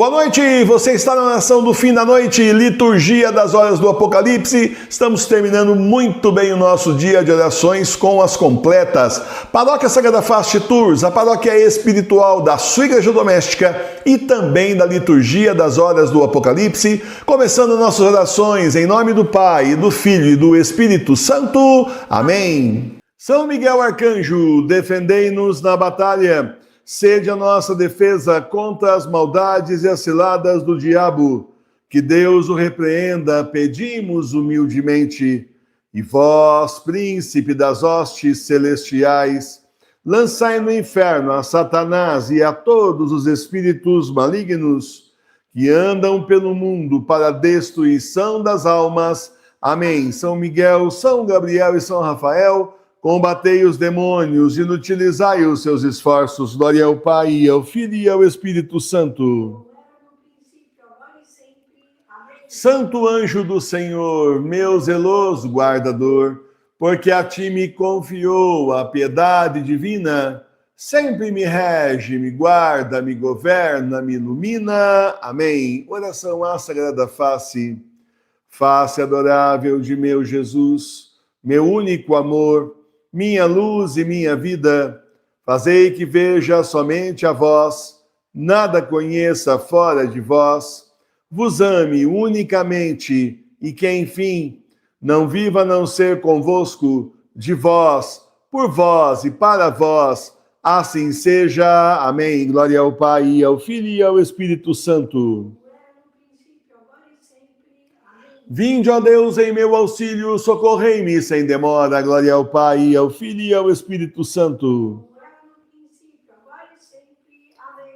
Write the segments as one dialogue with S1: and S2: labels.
S1: Boa noite, você está na oração do fim da noite, liturgia das horas do Apocalipse. Estamos terminando muito bem o nosso dia de orações com as completas. Paróquia Sagrada Face Tours, a paróquia espiritual da sua igreja doméstica e também da liturgia das horas do Apocalipse. Começando nossas orações em nome do Pai, do Filho e do Espírito Santo. Amém. São Miguel Arcanjo, defendei-nos na batalha. Sede a nossa defesa contra as maldades e as ciladas do diabo. Que Deus o repreenda, pedimos humildemente. E vós, príncipe das hostes celestiais, lançai no inferno a Satanás e a todos os espíritos malignos que andam pelo mundo para a destruição das almas. Amém. São Miguel, São Gabriel e São Rafael, combatei os demônios, inutilizai os seus esforços. Glória ao Pai, ao Filho e ao Espírito Santo. Santo anjo do Senhor, meu zeloso guardador, porque a ti me confiou a piedade divina, sempre me rege, me guarda, me governa, me ilumina. Amém. Oração à Sagrada Face. Face adorável de meu Jesus, meu único amor, minha luz e minha vida, fazei que veja somente a vós, nada conheça fora de vós, vos ame unicamente e que, enfim, não viva a não ser convosco, de vós, por vós e para vós, assim seja. Amém. Glória ao Pai, ao Filho e ao Espírito Santo. Vinde, ó Deus, em meu auxílio, socorrei-me sem demora. Glória ao Pai, ao Filho e ao Espírito Santo.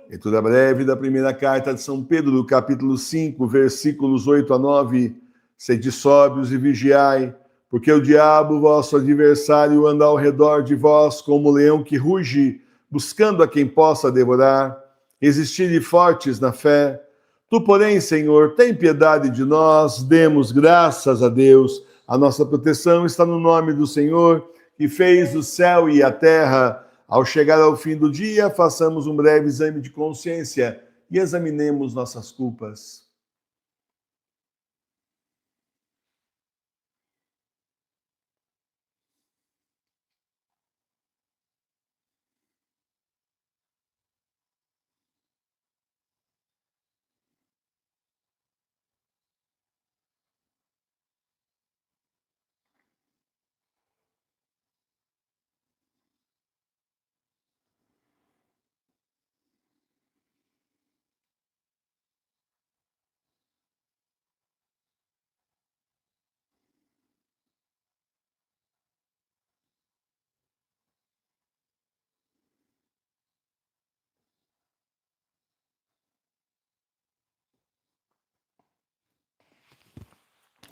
S1: Leitura breve da primeira carta de São Pedro, capítulo 5, versículos 8 a 9. Sede sóbrios e vigiai, porque o diabo, vosso adversário, anda ao redor de vós como um leão que ruge, buscando a quem possa devorar. Resistir fortes na fé. Tu, porém, Senhor, tem piedade de nós, demos graças a Deus. A nossa proteção está no nome do Senhor, que fez o céu e a terra. Ao chegar ao fim do dia, façamos um breve exame de consciência e examinemos nossas culpas.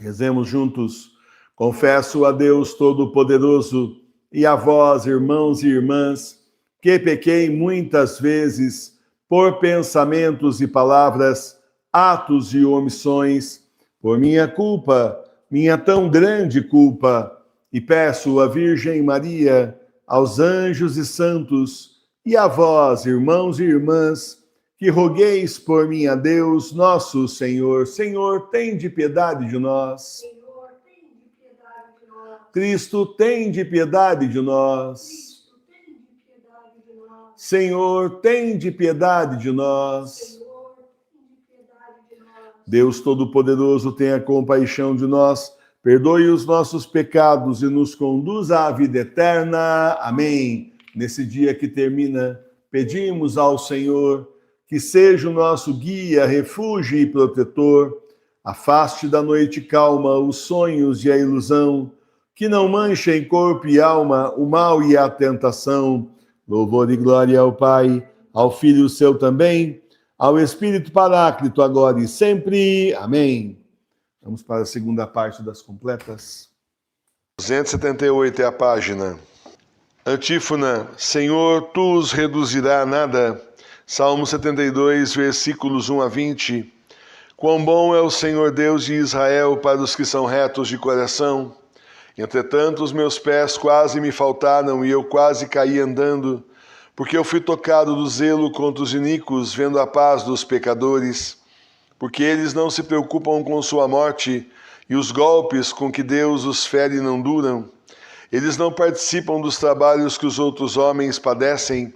S1: Rezemos juntos. Confesso a Deus Todo-Poderoso e a vós, irmãos e irmãs, que pequei muitas vezes por pensamentos e palavras, atos e omissões, por minha culpa, minha tão grande culpa, e peço à Virgem Maria, aos anjos e santos, e a vós, irmãos e irmãs, que rogueis por mim a Deus, nosso Senhor. Senhor, tende piedade de nós.
S2: Senhor, tende piedade de nós.
S1: Cristo, tende piedade de nós.
S2: Cristo, tende piedade de nós.
S1: Senhor, tende piedade de nós.
S2: Senhor, tende piedade de nós.
S1: Deus Todo-Poderoso, tenha compaixão de nós, perdoe os nossos pecados e nos conduza à vida eterna. Amém. Nesse dia que termina, pedimos ao Senhor que seja o nosso guia, refúgio e protetor, afaste da noite calma os sonhos e a ilusão, que não manchem corpo e alma o mal e a tentação. Louvor e glória ao Pai, ao Filho seu também, ao Espírito Paráclito, agora e sempre. Amém. Vamos para a segunda parte das completas. 278 é a página. Antífona, Senhor, tu os reduzirá a nada. Salmo 72, versículos 1 a 20. Quão bom é o Senhor Deus de Israel para os que são retos de coração. Entretanto, os meus pés quase me faltaram e eu quase caí andando, Porque eu fui tocado do zelo contra os iníquos, vendo a paz dos pecadores, porque eles não se preocupam com sua morte, e os golpes com que Deus os fere não duram. Eles não participam dos trabalhos que os outros homens padecem,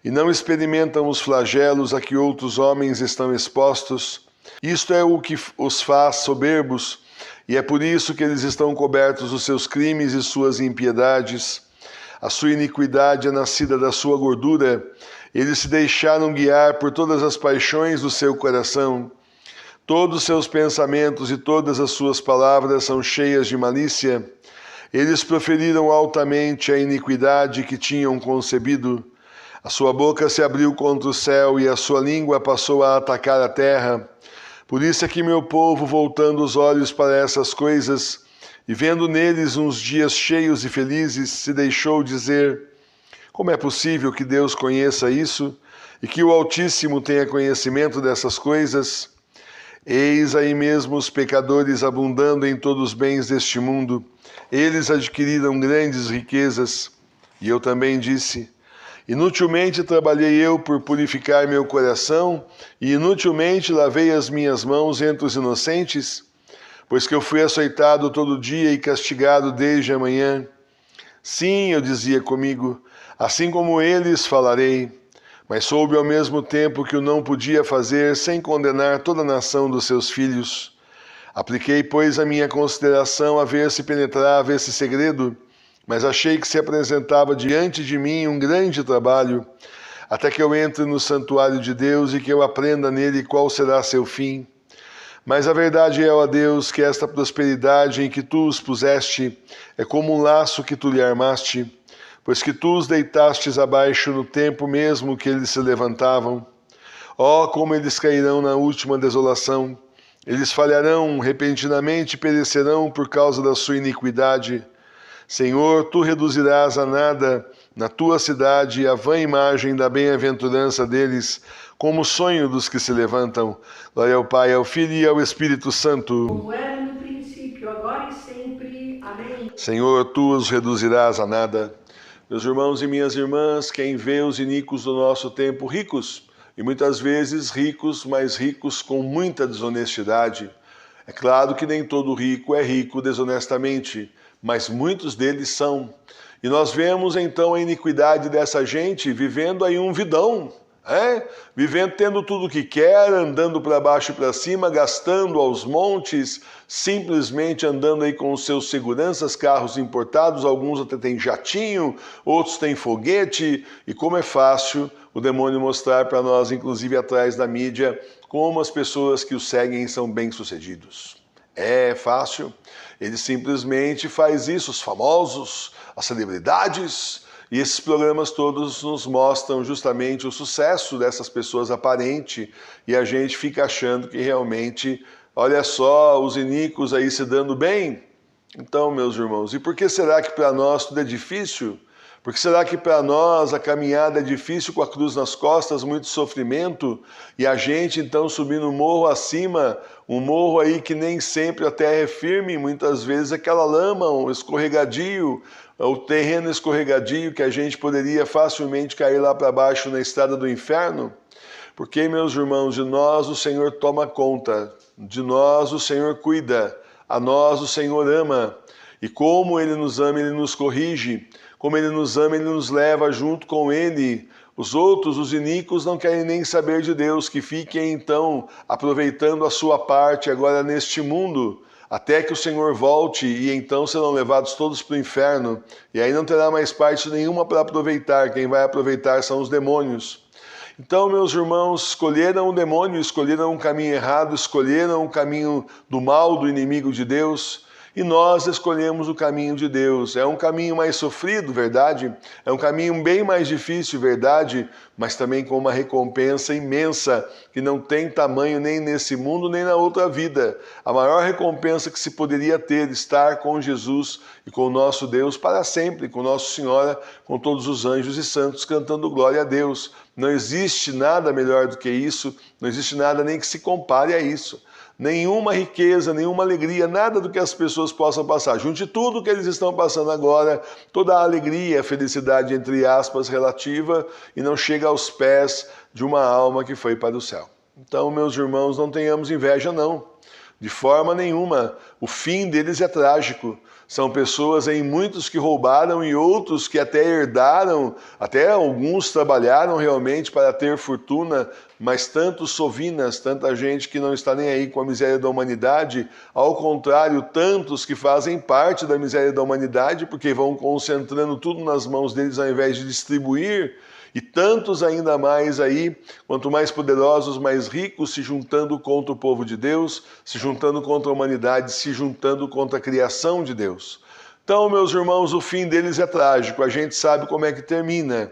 S1: e não experimentam os flagelos a que outros homens estão expostos. Isto é o que os faz soberbos, e é por isso que eles estão cobertos dos seus crimes e suas impiedades. A sua iniquidade é nascida da sua gordura. Eles se deixaram guiar por todas as paixões do seu coração. Todos os seus pensamentos e todas as suas palavras são cheias de malícia. Eles proferiram altamente a iniquidade que tinham concebido. A sua boca se abriu contra o céu e a sua língua passou a atacar a terra. Por isso é que meu povo, voltando os olhos para essas coisas, e vendo neles uns dias cheios e felizes, se deixou dizer: como é possível que Deus conheça isso e que o Altíssimo tenha conhecimento dessas coisas? Eis aí mesmo os pecadores abundando em todos os bens deste mundo. Eles adquiriram grandes riquezas. E eu também disse: inutilmente trabalhei eu por purificar meu coração, e inutilmente lavei as minhas mãos entre os inocentes, pois que eu fui açoitado todo dia e castigado desde a manhã. Sim, eu dizia comigo, assim como eles falarei, mas soube ao mesmo tempo que o não podia fazer sem condenar toda a nação dos seus filhos. Apliquei, pois, a minha consideração a ver se penetrava esse segredo, mas achei que se apresentava diante de mim um grande trabalho, até que eu entre no santuário de Deus e que eu aprenda nele qual será seu fim. Mas a verdade é, ó Deus, que esta prosperidade em que tu os puseste é como um laço que tu lhe armaste, pois que tu os deitastes abaixo no tempo mesmo que eles se levantavam. Ó, como eles cairão na última desolação! Eles falharão, repentinamente perecerão por causa da sua iniquidade. Senhor, tu reduzirás a nada na tua cidade a vã imagem da bem-aventurança deles, como o sonho dos que se levantam. Glória ao Pai, ao Filho e ao Espírito Santo.
S2: Como era no princípio, agora e sempre. Amém.
S1: Senhor, tu os reduzirás a nada. Meus irmãos e minhas irmãs, quem vê os iníquos do nosso tempo ricos, e muitas vezes ricos, mas ricos com muita desonestidade. É claro que nem todo rico é rico desonestamente, mas muitos deles são. E nós vemos então a iniquidade dessa gente vivendo aí um vidão, vivendo, tendo tudo o que quer, andando para baixo e para cima, gastando aos montes, simplesmente andando aí com os seus seguranças, carros importados, alguns até têm jatinho, outros têm foguete, e como é fácil o demônio mostrar para nós, inclusive atrás da mídia, como as pessoas que o seguem são bem-sucedidos. É fácil, ele simplesmente faz isso, os famosos, as celebridades, e esses programas todos nos mostram justamente o sucesso dessas pessoas aparente, e a gente fica achando que realmente, olha só, os iníquos aí se dando bem. Então, meus irmãos, e por que será que para nós tudo é difícil? Por que será que para nós a caminhada é difícil com a cruz nas costas, muito sofrimento, e a gente então subindo um morro acima, um morro aí que nem sempre a terra é firme, muitas vezes aquela lama, um escorregadio, o terreno escorregadio que a gente poderia facilmente cair lá para baixo na estrada do inferno? Porque, meus irmãos, de nós o Senhor toma conta, de nós o Senhor cuida, a nós o Senhor ama, e como Ele nos ama, Ele nos corrige, como Ele nos ama, Ele nos leva junto com Ele. Os outros, os iníquos, não querem nem saber de Deus, que fiquem então aproveitando a sua parte agora neste mundo, até que o Senhor volte, e então serão levados todos para o inferno, e aí não terá mais parte nenhuma para aproveitar, quem vai aproveitar são os demônios. Então, meus irmãos, escolheram o demônio, escolheram um caminho errado, escolheram o caminho do mal, do inimigo de Deus, e nós escolhemos o caminho de Deus. É um caminho mais sofrido, verdade? É um caminho bem mais difícil, verdade? Mas também com uma recompensa imensa, que não tem tamanho nem nesse mundo, nem na outra vida. A maior recompensa que se poderia ter, estar com Jesus e com o nosso Deus para sempre, com Nossa Senhora, com todos os anjos e santos cantando glória a Deus. Não existe nada melhor do que isso, não existe nada nem que se compare a isso. nenhuma riqueza, nenhuma alegria, nada do que as pessoas possam passar. Junte tudo o que eles estão passando agora, toda a alegria, a felicidade, entre aspas, relativa, e não chega aos pés de uma alma que foi para o céu. Então, meus irmãos, não tenhamos inveja, não. De forma nenhuma. O fim deles é trágico. São pessoas aí, muitos que roubaram e outros que até herdaram, até alguns trabalharam realmente para ter fortuna, mas tantos sovinas, tanta gente que não está nem aí com a miséria da humanidade, ao contrário, tantos que fazem parte da miséria da humanidade, porque vão concentrando tudo nas mãos deles ao invés de distribuir, e tantos ainda mais aí, quanto mais poderosos, mais ricos, se juntando contra o povo de Deus, se juntando contra a humanidade, se juntando contra a criação de Deus. Então, meus irmãos, o fim deles é trágico, a gente sabe como é que termina.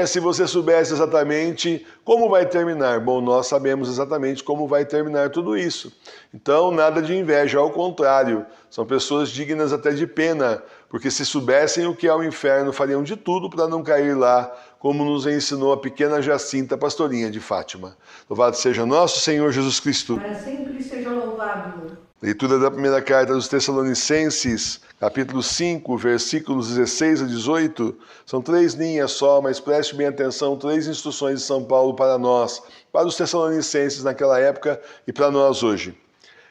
S1: Se você soubesse exatamente como vai terminar, bom, nós sabemos exatamente como vai terminar tudo isso. Então, nada de inveja, ao contrário, são pessoas dignas até de pena, porque se soubessem o que é o inferno, fariam de tudo para não cair lá, como nos ensinou a pequena Jacinta, pastorinha de Fátima. Louvado seja nosso Senhor Jesus Cristo.
S2: Para sempre seja louvado.
S1: Leitura da primeira carta dos Tessalonicenses, capítulo 5, versículos 16 a 18. São 3 linhas só, mas preste bem atenção, 3 instruções de São Paulo para nós, para os Tessalonicenses naquela época e para nós hoje.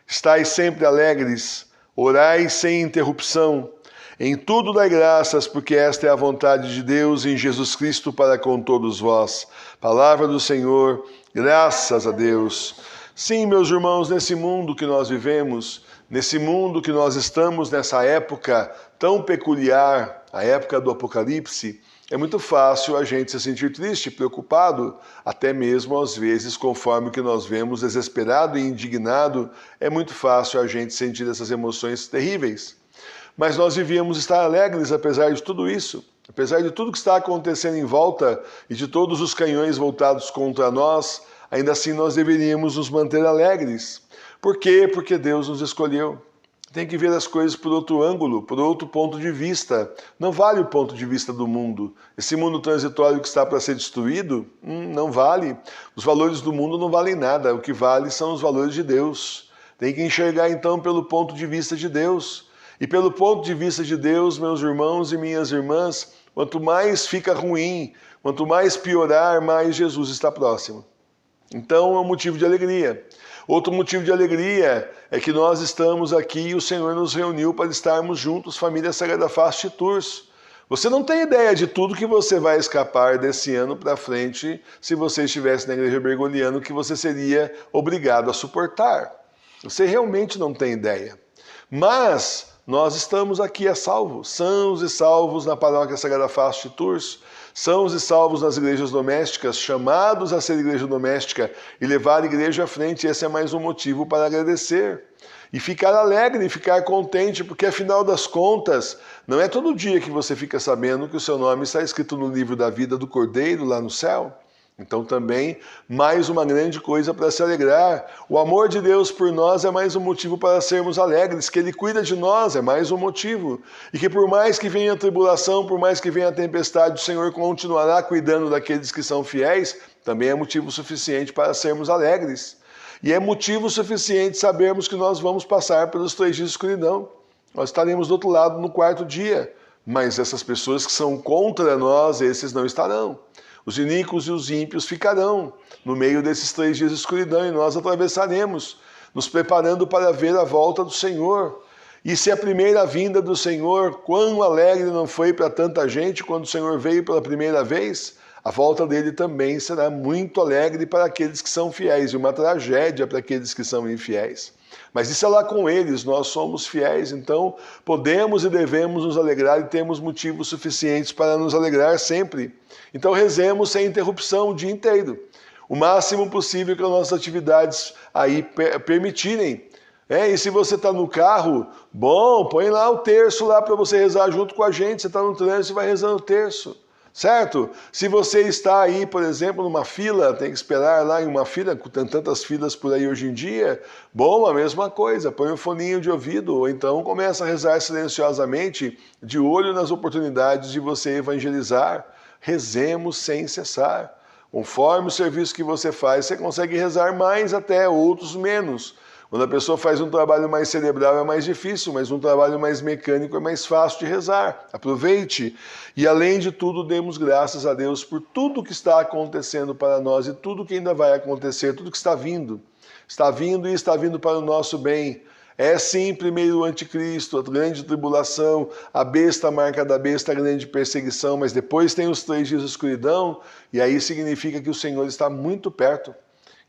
S1: Estais sempre alegres, orai sem interrupção. Em tudo dai graças, porque esta é a vontade de Deus em Jesus Cristo para com todos vós. Palavra do Senhor, graças a Deus. Sim, meus irmãos, nesse mundo que nós vivemos, nesse mundo que nós estamos, nessa época tão peculiar, a época do Apocalipse, é muito fácil a gente se sentir triste, preocupado, até mesmo às vezes, conforme o que nós vemos, desesperado e indignado, é muito fácil a gente sentir essas emoções terríveis. Mas nós devíamos estar alegres apesar de tudo isso, apesar de tudo que está acontecendo em volta e de todos os canhões voltados contra nós, ainda assim nós deveríamos nos manter alegres. Por quê? Porque Deus nos escolheu. Tem que ver as coisas por outro ângulo, por outro ponto de vista. Não vale o ponto de vista do mundo. Esse mundo transitório que está para ser destruído, não vale. Os valores do mundo não valem nada. O que vale são os valores de Deus. Tem que enxergar então pelo ponto de vista de Deus. E pelo ponto de vista de Deus, meus irmãos e minhas irmãs, quanto mais fica ruim, quanto mais piorar, mais Jesus está próximo. Então é um motivo de alegria. Outro motivo de alegria é que nós estamos aqui e o Senhor nos reuniu para estarmos juntos, família Sagrada Face Tours. Você não tem ideia de tudo que você vai escapar desse ano para frente se você estivesse na Igreja Bergoliana, que você seria obrigado a suportar. Você realmente não tem ideia. Mas nós estamos aqui a salvo, sãos e salvos na Paróquia Sagrada Face Tours, sãos e salvos nas igrejas domésticas, chamados a ser igreja doméstica e levar a igreja à frente. Esse é mais um motivo para agradecer. E ficar alegre, e ficar contente, porque afinal das contas, não é todo dia que você fica sabendo que o seu nome está escrito no livro da vida do Cordeiro lá no céu. Então também, mais uma grande coisa para se alegrar. O amor de Deus por nós é mais um motivo para sermos alegres, que Ele cuida de nós é mais um motivo. E que por mais que venha a tribulação, por mais que venha a tempestade, o Senhor continuará cuidando daqueles que são fiéis, também é motivo suficiente para sermos alegres. E é motivo suficiente sabermos que nós vamos passar pelos 3 dias de escuridão. Nós estaremos do outro lado no 4º dia, mas essas pessoas que são contra nós, esses não estarão. Os iníquos e os ímpios ficarão no meio desses 3 dias de escuridão e nós atravessaremos, nos preparando para ver a volta do Senhor. E se a primeira vinda do Senhor, quão alegre não foi para tanta gente quando o Senhor veio pela primeira vez, a volta dele também será muito alegre para aqueles que são fiéis e uma tragédia para aqueles que são infiéis. Mas isso é lá com eles, nós somos fiéis, então podemos e devemos nos alegrar e temos motivos suficientes para nos alegrar sempre. Então rezemos sem interrupção o dia inteiro, o máximo possível que as nossas atividades aí permitirem. E se você está no carro, bom, põe lá o terço lá para você rezar junto com a gente, você está no trânsito e vai rezando o terço. Certo? Se você está aí, por exemplo, numa fila, tem que esperar lá em uma fila, tem tantas filas por aí hoje em dia, bom, a mesma coisa, põe um foninho de ouvido, ou então começa a rezar silenciosamente, de olho nas oportunidades de você evangelizar. Rezemos sem cessar. Conforme o serviço que você faz, você consegue rezar mais até, outros menos. Quando a pessoa faz um trabalho mais cerebral é mais difícil, mas um trabalho mais mecânico é mais fácil de rezar. Aproveite e, além de tudo, demos graças a Deus por tudo que está acontecendo para nós e tudo que ainda vai acontecer, tudo que está vindo. Está vindo e está vindo para o nosso bem. É sim, primeiro o anticristo, a grande tribulação, a besta, a marca da besta, a grande perseguição, mas depois tem os 3 dias de escuridão, e aí significa que o Senhor está muito perto.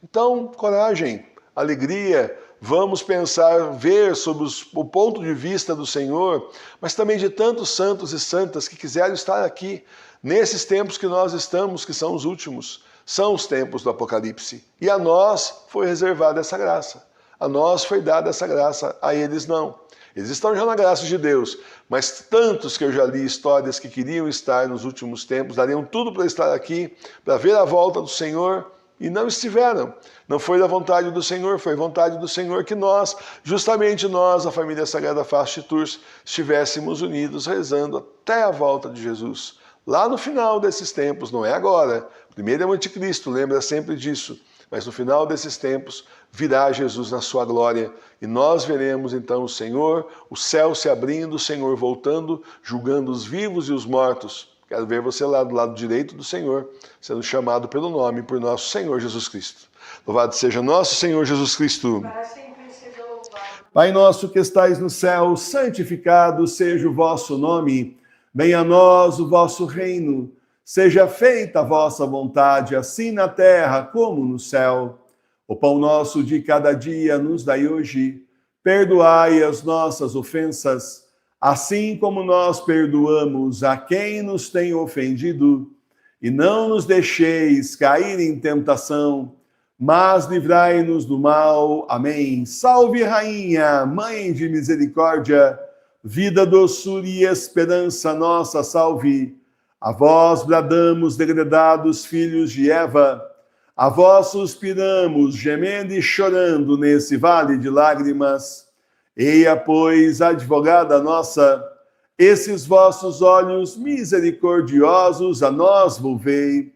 S1: Então, coragem, alegria, vamos pensar, ver sobre o ponto de vista do Senhor, mas também de tantos santos e santas que quiseram estar aqui, nesses tempos que nós estamos, que são os últimos, são os tempos do Apocalipse. E a nós foi reservada essa graça. A nós foi dada essa graça, a eles não. Eles estão já na graça de Deus, mas tantos que eu já li histórias que queriam estar nos últimos tempos, dariam tudo para estar aqui, para ver a volta do Senhor, e não estiveram. Não foi da vontade do Senhor, foi vontade do Senhor que nós, justamente nós, a família Sagrada Face de Tours, estivéssemos unidos rezando até a volta de Jesus. Lá no final desses tempos, não é agora. Primeiro é o anticristo, lembra sempre disso. Mas no final desses tempos virá Jesus na sua glória e nós veremos então o Senhor, o céu se abrindo, o Senhor voltando, julgando os vivos e os mortos. Quero ver você lá do lado direito do Senhor, sendo chamado pelo nome por nosso Senhor Jesus Cristo. Louvado seja nosso Senhor Jesus Cristo.
S2: Para sempre seja louvado.
S1: Pai nosso que estais no céu, santificado seja o vosso nome. Venha a nós o vosso reino. Seja feita a vossa vontade, assim na terra como no céu. O pão nosso de cada dia nos dai hoje. Perdoai as nossas ofensas, assim como nós perdoamos a quem nos tem ofendido. E não nos deixeis cair em tentação, mas livrai-nos do mal. Amém. Salve, Rainha, Mãe de Misericórdia, vida, doçura e esperança nossa, salve. A vós bradamos, degredados filhos de Eva, a vós suspiramos, gemendo e chorando nesse vale de lágrimas. Eia, pois, advogada nossa, esses vossos olhos misericordiosos a nós volvei,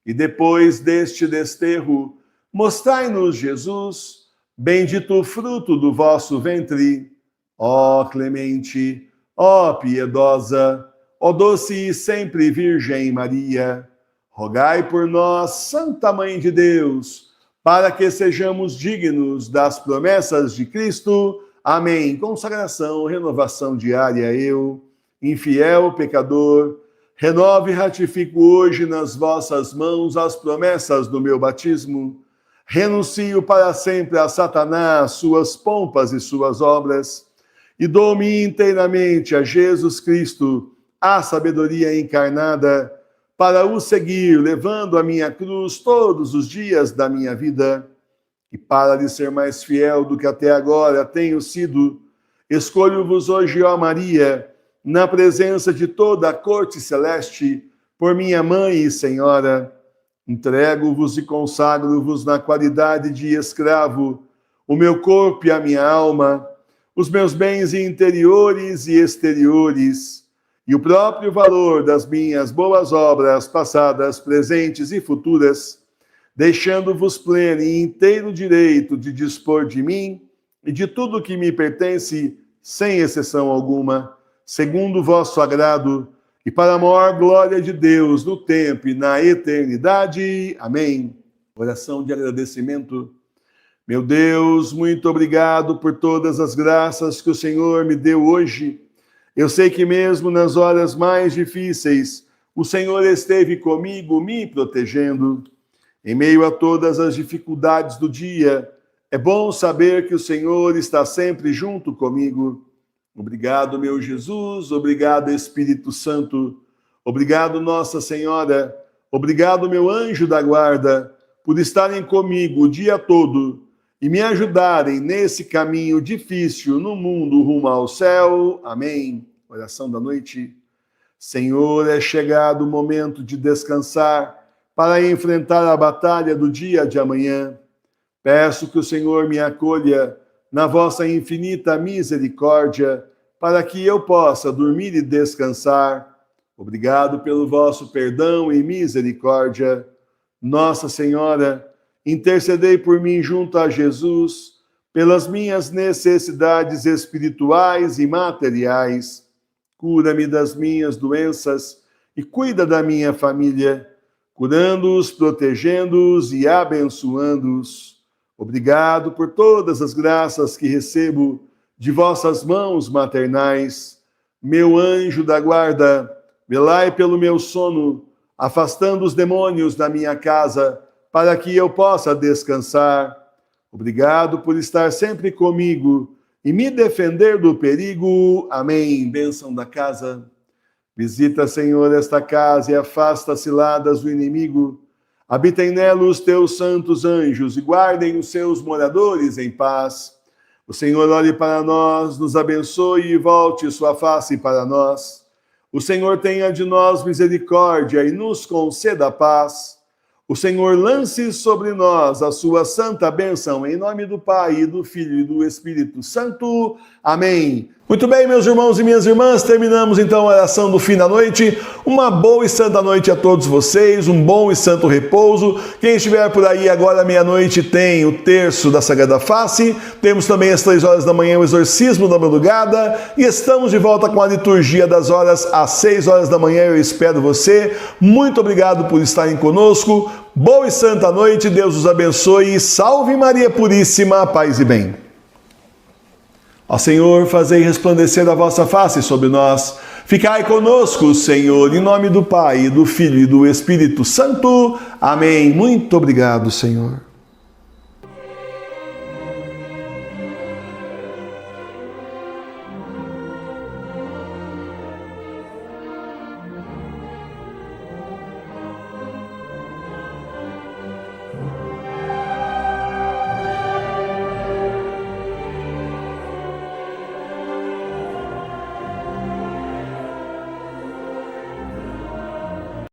S1: e depois deste desterro, mostrai-nos Jesus, bendito o fruto do vosso ventre. Ó clemente, ó piedosa, ó doce e sempre Virgem Maria, rogai por nós, Santa Mãe de Deus, para que sejamos dignos das promessas de Cristo. Amém. Consagração, renovação diária, eu, infiel pecador, renovo e ratifico hoje nas vossas mãos as promessas do meu batismo. Renuncio para sempre a Satanás, suas pompas e suas obras, e dou-me inteiramente a Jesus Cristo, a sabedoria encarnada, para o seguir, levando a minha cruz todos os dias da minha vida. E para lhe ser mais fiel do que até agora tenho sido, escolho-vos hoje, ó Maria, na presença de toda a corte celeste, por minha mãe e senhora. Entrego-vos e consagro-vos na qualidade de escravo, o meu corpo e a minha alma, os meus bens interiores e exteriores, e o próprio valor das minhas boas obras passadas, presentes e futuras, deixando-vos pleno e inteiro direito de dispor de mim e de tudo que me pertence, sem exceção alguma, segundo o vosso agrado, e para a maior glória de Deus no tempo e na eternidade. Amém. Oração de agradecimento. Meu Deus, muito obrigado por todas as graças que o Senhor me deu hoje. Eu sei que mesmo nas horas mais difíceis, o Senhor esteve comigo, me protegendo. Em meio a todas as dificuldades do dia, é bom saber que o Senhor está sempre junto comigo. Obrigado, meu Jesus, obrigado, Espírito Santo, obrigado, Nossa Senhora, obrigado, meu anjo da guarda, por estarem comigo o dia todo e me ajudarem nesse caminho difícil no mundo rumo ao céu. Amém. Oração da noite. Senhor, é chegado o momento de descansar para enfrentar a batalha do dia de amanhã. Peço que o Senhor me acolha na vossa infinita misericórdia, para que eu possa dormir e descansar. Obrigado pelo vosso perdão e misericórdia. Nossa Senhora, intercedei por mim junto a Jesus, pelas minhas necessidades espirituais e materiais. Cura-me das minhas doenças e cuida da minha família, curando-os, protegendo-os e abençoando-os. Obrigado por todas as graças que recebo de vossas mãos maternais. Meu anjo da guarda, velai pelo meu sono, afastando os demônios da minha casa, para que eu possa descansar. Obrigado por estar sempre comigo e me defender do perigo. Amém. Bênção da casa. Visita, Senhor, esta casa e afasta as ciladas do inimigo. Habitem nela os teus santos anjos e guardem os seus moradores em paz. O Senhor olhe para nós, nos abençoe e volte sua face para nós. O Senhor tenha de nós misericórdia e nos conceda paz. O Senhor lance sobre nós a sua santa bênção, em nome do Pai, e do Filho e do Espírito Santo. Amém. Muito bem, meus irmãos e minhas irmãs, terminamos então a oração do fim da noite. Uma boa e santa noite a todos vocês, um bom e santo repouso. Quem estiver por aí agora, meia-noite, tem o terço da Sagrada Face. Temos também às 3 horas da manhã o exorcismo da madrugada. E estamos de volta com a liturgia das horas às 6 horas da manhã. Eu espero você. Muito obrigado por estarem conosco. Boa e santa noite, Deus os abençoe. Salve Maria Puríssima, paz e bem. Ó Senhor, fazei resplandecer a vossa face sobre nós. Ficai conosco, Senhor, em nome do Pai, do Filho e do Espírito Santo. Amém. Muito obrigado, Senhor.